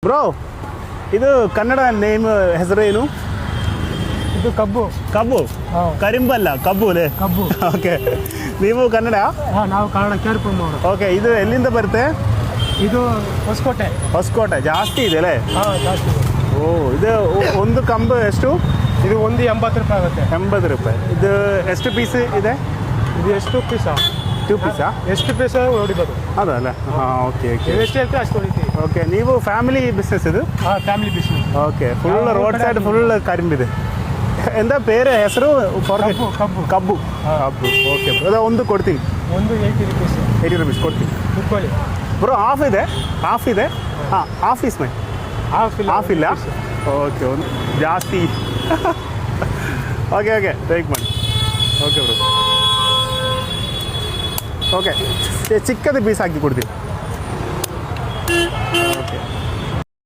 Bro ಇದು Kannada name ಹೆಸರು ಏನು? ಇದು ಕಬ್ಬು. ಕಬ್ಬು ಕರಿಂಬಲ್ಲ ಕಬ್ಬುಲೇ ಕಬ್ಬು. ಓಕೆ, ನೀವು ಕನ್ನಡ? ನಾವು ಕನ್ನಡ ಕೇರ್ಪುರ ಮಾಡೋದು. ಓಕೆ, ಇದು ಎಲ್ಲಿಂದ ಬರುತ್ತೆ? ಇದು ಹೊಸಕೋಟೆ. ಹೊಸಕೋಟೆ ಜಾಸ್ತಿ ಇದೆ ಅല്ലേ? ಜಾಸ್ತಿ. ಓ, ಇದು ಒಂದು ಕಂಬು ಎಷ್ಟು? ಇದು ಒಂದು 80 ರೂಪಾಯಿ ಆಗುತ್ತೆ. 80 ರೂಪಾಯಿ. ಇದು ಎಷ್ಟು ಪೀಸ್ ಇದೆ? ಇದು ಎಷ್ಟು ಪೀಸಾ? 2 ಪೀಸಾ? ಎಷ್ಟು ಪೀಸ್ ಹೊಡಿಬೋದು? ಅದಲ್ಲ. ಹಾಂ, ಓಕೆ ಓಕೆ ನೀವು ಎಷ್ಟು ಹೇಳ್ತೀವಿ ಅಷ್ಟು ಹೊಡಿತೀವಿ. ಓಕೆ, ನೀವು ಫ್ಯಾಮಿಲಿ ಬಿಸ್ನೆಸ್ ಇದು? Family business. Okay, full road side full ಕರಿಂಬಿದೆ. ಎಂತ ಬೇರೆ ಹೆಸರು? ಕಬ್ಬು. ಕಬ್ಬು. ಕಬ್ಬು. ಓಕೆ, ಅದ ಒಂದು ಕೊಡ್ತೀವಿ. ಒಂದು 80 ರೂಪೀಸ್. 80 ರುಪೀಸ್ ಕೊಡ್ತೀವಿ. ಇಟ್ಕೊಳ್ಳಿ. ಬ್ರೋ ಆಫ್ ಇದೆ? ಆಫ್ ಇದೆ? ಹಾಂ, ಆಫ್ ಇಸ್ ಮೈ ಆಫ್ ಇಲ್ಲ. ಓಕೆ, ಒಂದು ಜಾಸ್ತಿ. ಓಕೆ ಓಕೆ, ಟೇಕ್ ಮಾಡಿ. Okay bro. ಓಕೆ, ಚಿಕ್ಕದು ಪೀಸ್ ಹಾಕಿ ಕೊಡ್ತೀನಿ. ಓಕೆ.